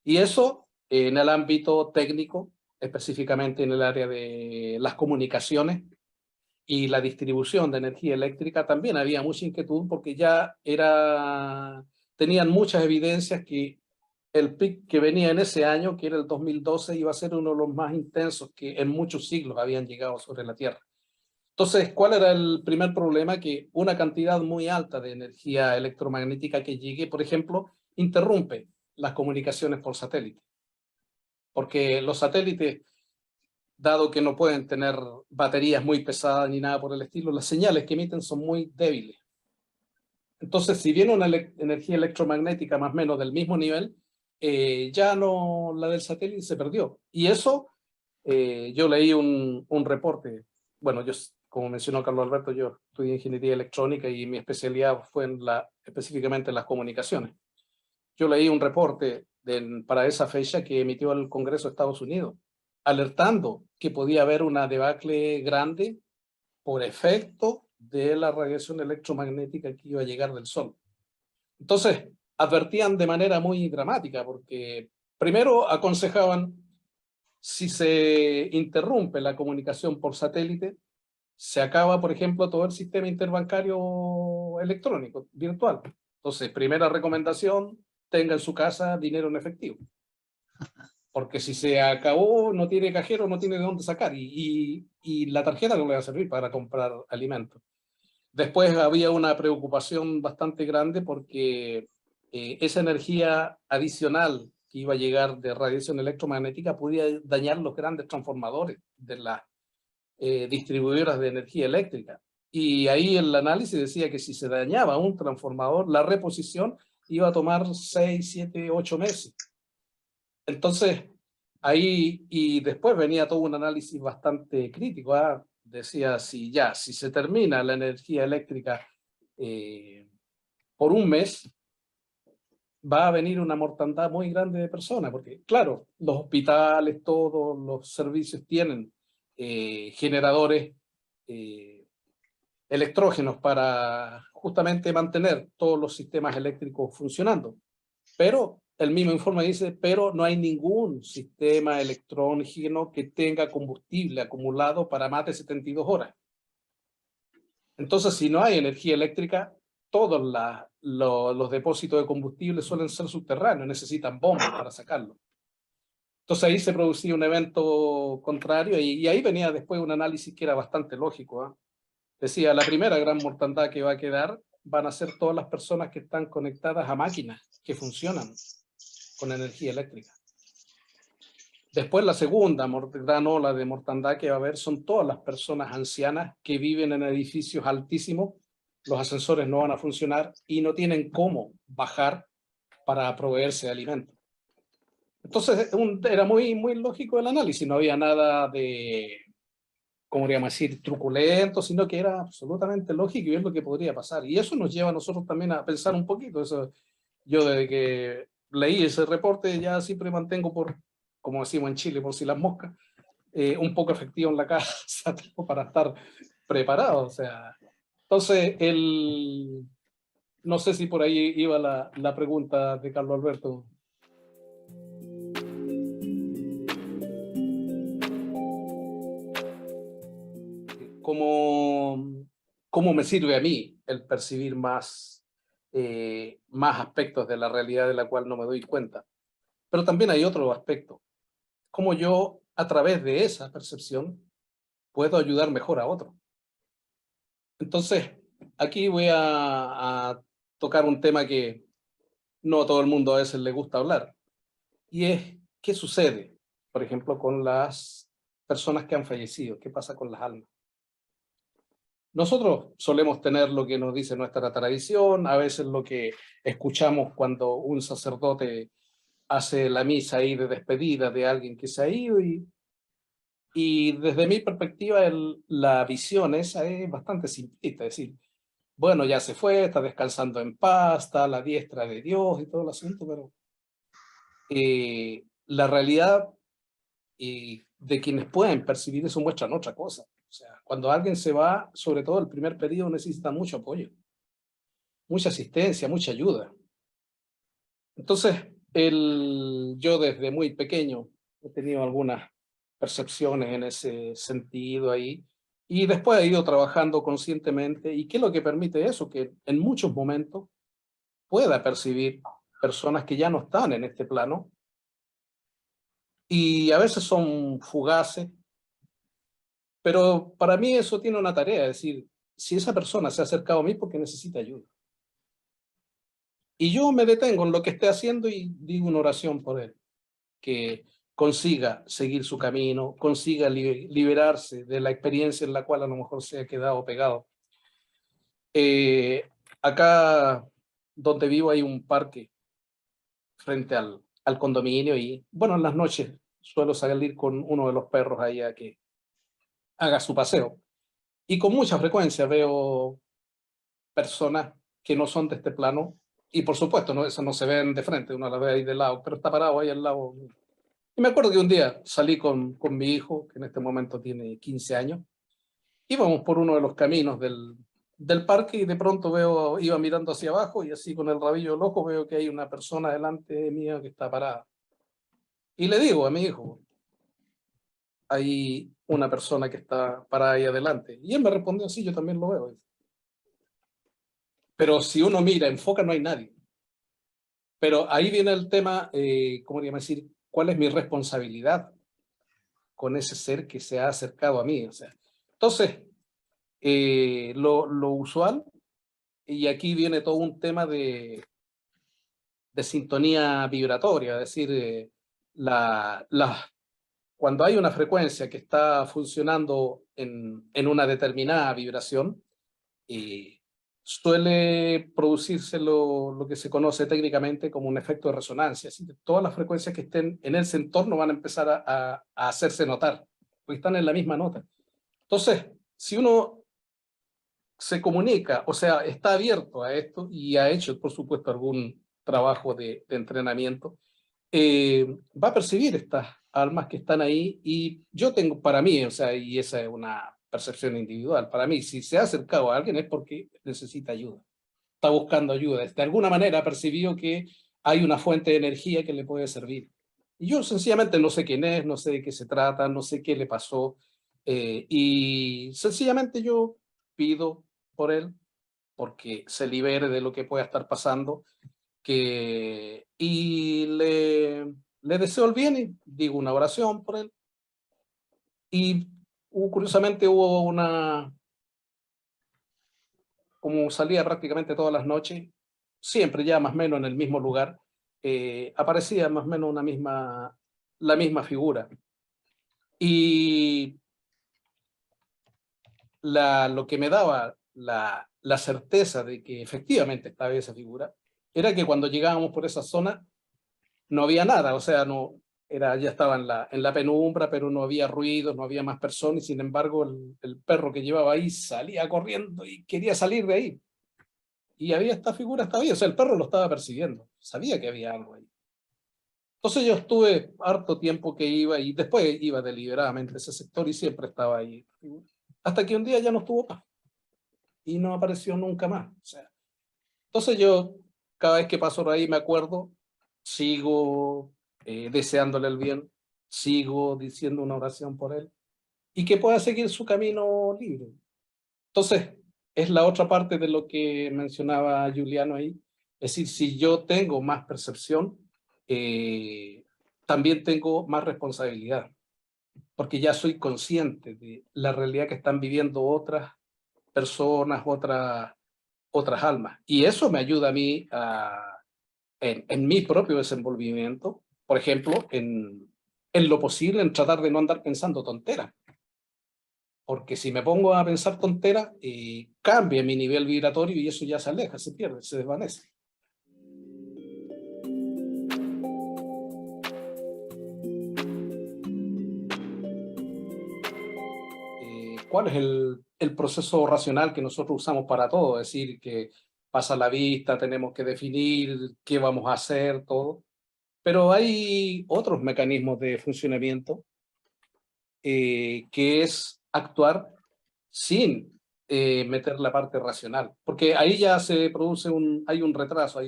Y eso en el ámbito técnico, específicamente en el área de las comunicaciones y la distribución de energía eléctrica, también había mucha inquietud porque ya tenían muchas evidencias que el pic que venía en ese año, que era el 2012, iba a ser uno de los más intensos que en muchos siglos habían llegado sobre la Tierra. Entonces, ¿cuál era el primer problema? Que una cantidad muy alta de energía electromagnética que llegue, por ejemplo, interrumpe las comunicaciones por satélite. Porque los satélites, dado que no pueden tener baterías muy pesadas ni nada por el estilo, las señales que emiten son muy débiles. Entonces, si viene una energía electromagnética más o menos del mismo nivel, ya no, la del satélite se perdió. Y eso, yo leí un reporte, bueno, como mencionó Carlos Alberto, yo estudié ingeniería electrónica y mi especialidad fue específicamente en las comunicaciones. Yo leí un reporte para esa fecha que emitió el Congreso de Estados Unidos, alertando que podía haber una debacle grande por efecto de la radiación electromagnética que iba a llegar del Sol. Entonces, advertían de manera muy dramática, porque primero aconsejaban, si se interrumpe la comunicación por satélite, se acaba, por ejemplo, todo el sistema interbancario electrónico, virtual. Entonces, primera recomendación, tenga en su casa dinero en efectivo. Porque si se acabó, no tiene cajero, no tiene de dónde sacar. Y la tarjeta no le va a servir para comprar alimentos. Después había una preocupación bastante grande porque esa energía adicional que iba a llegar de radiación electromagnética podía dañar los grandes transformadores de las distribuidoras de energía eléctrica. Y ahí el análisis decía que si se dañaba un transformador, la reposición iba a tomar 6, 7, 8 meses. Entonces, ahí, y después venía todo un análisis bastante crítico. Decía, si se termina la energía eléctrica por un mes, va a venir una mortandad muy grande de personas, porque claro, los hospitales, todos los servicios tienen generadores electrógenos para justamente mantener todos los sistemas eléctricos funcionando. Pero el mismo informe dice, pero no hay ningún sistema electrógeno que tenga combustible acumulado para más de 72 horas. Entonces, si no hay energía eléctrica, todos los depósitos de combustible suelen ser subterráneos, necesitan bombas para sacarlo. Entonces ahí se producía un evento contrario y ahí venía después un análisis que era bastante lógico. ¿Eh? Decía, la primera gran mortandad que va a quedar van a ser todas las personas que están conectadas a máquinas que funcionan con energía eléctrica. Después la segunda gran ola de mortandad que va a haber son todas las personas ancianas que viven en edificios altísimos, los ascensores no van a funcionar y no tienen cómo bajar para proveerse de alimentos. Entonces era muy lógico el análisis, no había nada de, ¿cómo podríamos decir?, truculento, sino que era absolutamente lógico y es lo que podría pasar. Y eso nos lleva a nosotros también a pensar un poquito. Eso, yo desde que leí ese reporte ya siempre mantengo como decimos en Chile, por si las moscas, un poco efectivo en la casa para estar preparado. O sea, entonces No sé si por ahí iba la pregunta de Carlos Alberto. ¿Cómo me sirve a mí el percibir más aspectos de la realidad de la cual no me doy cuenta? Pero también hay otro aspecto. Cómo yo, a través de esa percepción, puedo ayudar mejor a otro. Entonces, aquí voy a tocar un tema que no a todo el mundo a veces le gusta hablar, y es qué sucede, por ejemplo, con las personas que han fallecido, qué pasa con las almas. Nosotros solemos tener lo que nos dice nuestra tradición, a veces lo que escuchamos cuando un sacerdote hace la misa ahí de despedida de alguien que se ha ido, y desde mi perspectiva la visión esa es bastante simplista, es decir, bueno, ya se fue, está descansando en paz, está a la diestra de Dios y todo el asunto, pero la realidad de quienes pueden percibir eso muestran otra cosa. O sea, cuando alguien se va, sobre todo el primer periodo, necesita mucho apoyo, mucha asistencia, mucha ayuda. Entonces, yo desde muy pequeño he tenido algunas percepciones en ese sentido ahí, y después he ido trabajando conscientemente. ¿Y qué es lo que permite eso? Que en muchos momentos pueda percibir personas que ya no están en este plano, y a veces son fugaces, pero para mí eso tiene una tarea, es decir, si esa persona se ha acercado a mí porque necesita ayuda. Y yo me detengo en lo que esté haciendo y digo una oración por él, que consiga seguir su camino, consiga liberarse de la experiencia en la cual a lo mejor se ha quedado pegado. Acá donde vivo hay un parque frente al condominio, y bueno, en las noches suelo salir con uno de los perros ahí a que haga su paseo. Y con mucha frecuencia veo personas que no son de este plano, y por supuesto, ¿no? Eso no se ven de frente, uno la ve ahí de lado, pero está parado ahí al lado. Y me acuerdo que un día salí con mi hijo, que en este momento tiene 15 años, íbamos por uno de los caminos del parque, y de pronto iba mirando hacia abajo, y así con el rabillo del ojo veo que hay una persona delante mía que está parada. Y le digo a mi hijo, hay una persona que está parada ahí adelante. Y él me respondió, sí, yo también lo veo. Pero si uno mira, enfoca, no hay nadie. Pero ahí viene el tema, ¿cómo diría decir? ¿Cuál es mi responsabilidad con ese ser que se ha acercado a mí? O sea, entonces, lo usual, y aquí viene todo un tema de sintonía vibratoria, es decir, cuando hay una frecuencia que está funcionando en una determinada vibración, suele producirse lo que se conoce técnicamente como un efecto de resonancia. Así que todas las frecuencias que estén en ese entorno van a empezar a hacerse notar, porque están en la misma nota. Entonces, si uno se comunica, o sea, está abierto a esto y ha hecho, por supuesto, algún trabajo de entrenamiento, va a percibir estas almas que están ahí. Y yo tengo, para mí, o sea, y esa es una percepción individual, para mí, si se ha acercado a alguien es porque necesita ayuda, está buscando ayuda, de alguna manera ha percibido que hay una fuente de energía que le puede servir. Y yo sencillamente no sé quién es, no sé de qué se trata, no sé qué le pasó, y sencillamente yo pido por él, porque se libere de lo que pueda estar pasando, y le deseo el bien y digo una oración por él. Y curiosamente hubo como salía prácticamente todas las noches, siempre ya más o menos en el mismo lugar, aparecía más o menos la misma figura. Y lo que me daba la certeza de que efectivamente estaba esa figura, era que cuando llegábamos por esa zona, no había nada, o sea, ya estaba en la penumbra, pero no había ruidos, no había más personas, y sin embargo el perro que llevaba ahí salía corriendo y quería salir de ahí. Y había esta figura, estaba ahí, o sea, el perro lo estaba persiguiendo, sabía que había algo ahí. Entonces yo estuve harto tiempo que iba, y después iba deliberadamente a ese sector y siempre estaba ahí. Hasta que un día ya no estuvo más y no apareció nunca más. O sea, Entonces yo, cada vez que paso por ahí me acuerdo, sigo deseándole el bien, sigo diciendo una oración por él, y que pueda seguir su camino libre. Entonces, es la otra parte de lo que mencionaba Juliano ahí. Es decir, si yo tengo más percepción, también tengo más responsabilidad, porque ya soy consciente de la realidad que están viviendo otras personas, otras almas. Y eso me ayuda a mí en mi propio desenvolvimiento, por ejemplo, en lo posible, en tratar de no andar pensando tonteras. Porque si me pongo a pensar tonteras, cambia mi nivel vibratorio y eso ya se aleja, se pierde, se desvanece. ¿Cuál es el proceso racional que nosotros usamos para todo? Es decir, que pasa la vista, tenemos que definir qué vamos a hacer, todo. Pero hay otros mecanismos de funcionamiento que es actuar sin meter la parte racional, porque ahí ya se produce hay un retraso,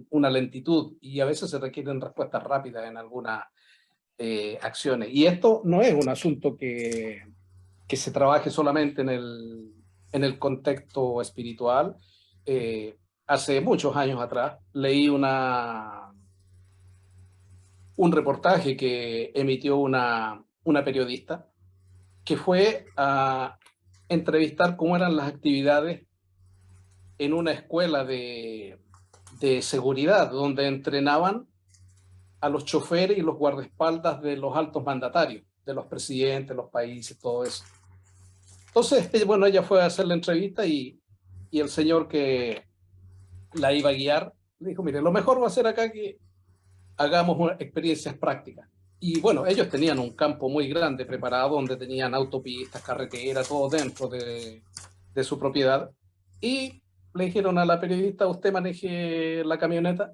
una lentitud y a veces se requieren respuestas rápidas en algunas acciones. Y esto no es un asunto que se trabaje solamente en el contexto espiritual. Hace muchos años atrás leí un reportaje que emitió una periodista que fue a entrevistar cómo eran las actividades en una escuela de seguridad, donde entrenaban a los choferes y los guardaespaldas de los altos mandatarios, de los presidentes, los países, todo eso. Entonces, bueno, ella fue a hacer la entrevista y el señor que la iba a guiar le dijo, mire, lo mejor va a ser acá que hagamos experiencias prácticas. Y bueno, ellos tenían un campo muy grande preparado donde tenían autopistas, carreteras, todo dentro de su propiedad. Y le dijeron a la periodista, usted maneje la camioneta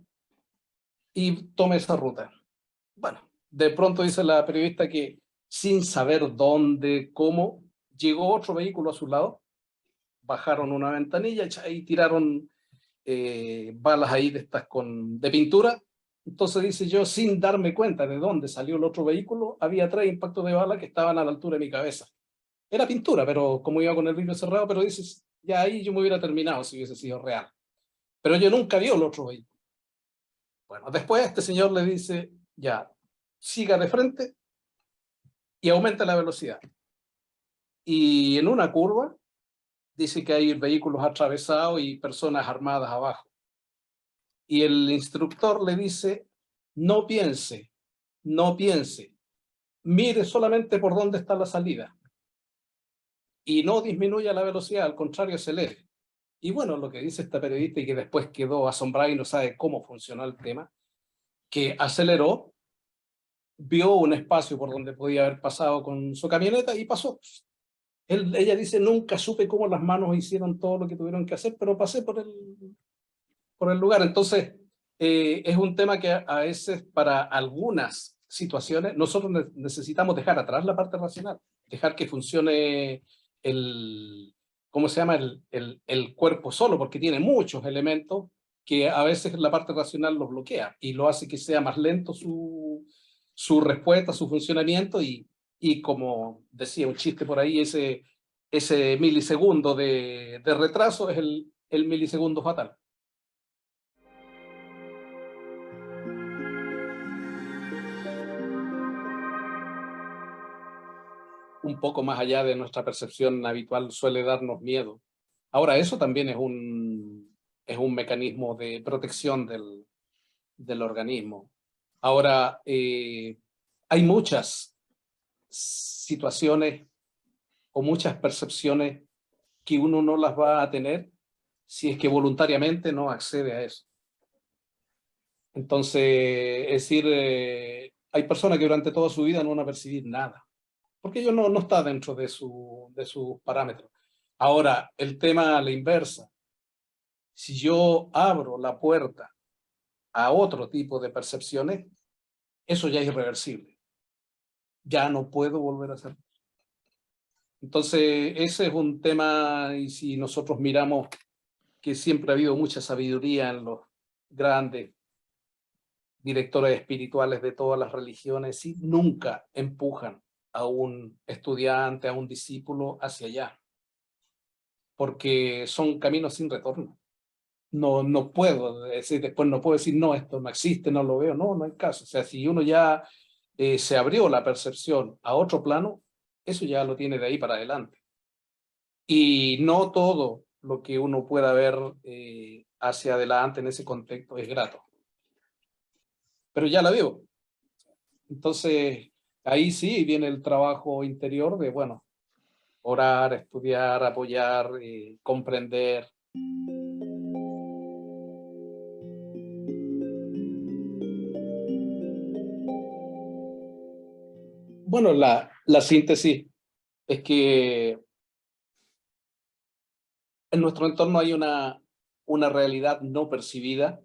y tome esa ruta. Bueno, de pronto dice la periodista que sin saber dónde, cómo, llegó otro vehículo a su lado, bajaron una ventanilla y tiraron balas ahí de estas de pintura. Entonces dice yo, sin darme cuenta de dónde salió el otro vehículo, había 3 impactos de bala que estaban a la altura de mi cabeza. Era pintura, pero como iba con el vidrio cerrado, pero dices, ya ahí yo me hubiera terminado si hubiese sido real. Pero yo nunca vi el otro vehículo. Bueno, después este señor le dice, ya, siga de frente y aumenta la velocidad. Y en una curva dice que hay vehículos atravesados y personas armadas abajo. Y el instructor le dice, no piense, no piense, mire solamente por dónde está la salida. Y no disminuya la velocidad, al contrario, acelere. Y bueno, lo que dice esta periodista y que después quedó asombrada y no sabe cómo funcionó el tema, que aceleró, vio un espacio por donde podía haber pasado con su camioneta y pasó. Ella dice, nunca supe cómo las manos hicieron todo lo que tuvieron que hacer, pero pasé por el lugar. Entonces, es un tema que a veces para algunas situaciones nosotros necesitamos dejar atrás la parte racional, dejar que funcione ¿cómo se llama? El cuerpo solo, porque tiene muchos elementos que a veces la parte racional los bloquea y lo hace que sea más lento su respuesta, su funcionamiento y como decía un chiste por ahí, ese milisegundo de retraso es el milisegundo fatal. Un poco más allá de nuestra percepción habitual suele darnos miedo. Ahora, eso también es un mecanismo de protección del organismo. Ahora, hay muchas situaciones o muchas percepciones que uno no las va a tener si es que voluntariamente no accede a eso. Entonces, es decir, hay personas que durante toda su vida no van a percibir nada, porque ello no está dentro de sus parámetros. Ahora, el tema a la inversa. Si yo abro la puerta a otro tipo de percepciones, eso ya es irreversible. Ya no puedo volver a hacerlo. Entonces, ese es un tema, y si nosotros miramos que siempre ha habido mucha sabiduría en los grandes directores espirituales de todas las religiones y nunca empujan a un estudiante, a un discípulo hacia allá, porque son caminos sin retorno. No puedo decir, después no puedo decir, no, esto no existe, no lo veo, no hay caso. O sea, si uno ya se abrió la percepción a otro plano, eso ya lo tiene de ahí para adelante. Y no todo lo que uno pueda ver hacia adelante en ese contexto es grato. Pero ya la veo. Entonces, ahí sí viene el trabajo interior de, bueno, orar, estudiar, apoyar, comprender. Bueno, la síntesis es que en nuestro entorno hay una realidad no percibida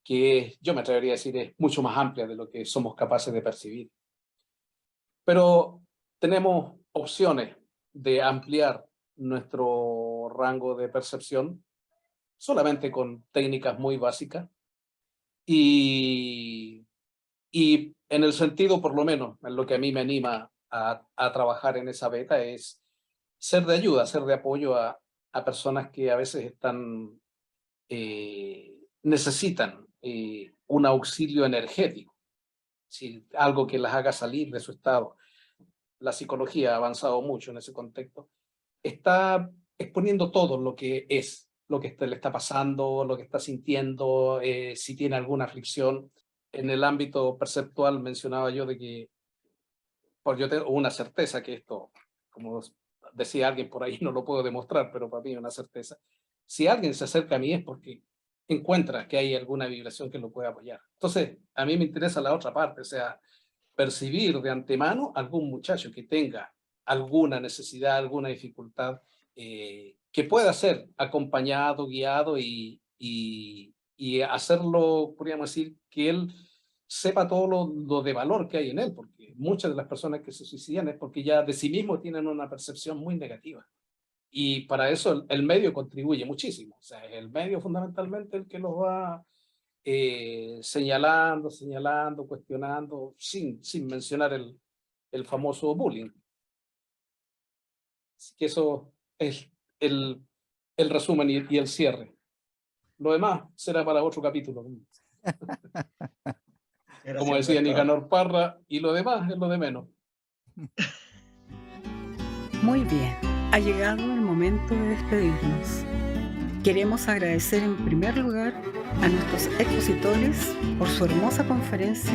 que yo me atrevería a decir es mucho más amplia de lo que somos capaces de percibir. Pero tenemos opciones de ampliar nuestro rango de percepción solamente con técnicas muy básicas y en el sentido, por lo menos, en lo que a mí me anima a trabajar en esa beta es ser de ayuda, ser de apoyo a personas que a veces están, necesitan un auxilio energético, algo que las haga salir de su estado. La psicología ha avanzado mucho en ese contexto. Está exponiendo todo lo que es, lo que le está pasando, lo que está sintiendo, si tiene alguna aflicción. En el ámbito perceptual mencionaba yo de que, yo tengo una certeza que esto, como decía alguien por ahí, no lo puedo demostrar, pero para mí es una certeza. Si alguien se acerca a mí es porque encuentra que hay alguna vibración que lo puede apoyar. Entonces, a mí me interesa la otra parte, o sea, percibir de antemano algún muchacho que tenga alguna necesidad, alguna dificultad, que pueda ser acompañado, guiado y hacerlo, podríamos decir, que él sepa todo lo de valor que hay en él, porque muchas de las personas que se suicidan es porque ya de sí mismos tienen una percepción muy negativa. Y para eso el medio contribuye muchísimo. O sea, es el medio fundamentalmente el que los va señalando, cuestionando, sin mencionar el famoso bullying. Así que eso es el resumen y el cierre. Lo demás será para otro capítulo. Como decía Nicanor Parra, y lo demás es lo de menos. Muy bien, ha llegado el momento de despedirnos. Queremos agradecer en primer lugar a nuestros expositores por su hermosa conferencia,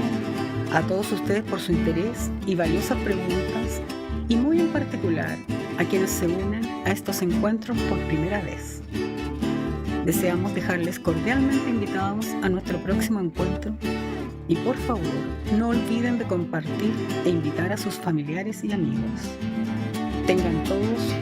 a todos ustedes por su interés y valiosas preguntas, y muy en particular a quienes se unen a estos encuentros por primera vez. Deseamos dejarles cordialmente invitados a nuestro próximo encuentro y por favor no olviden de compartir e invitar a sus familiares y amigos. Tengan todos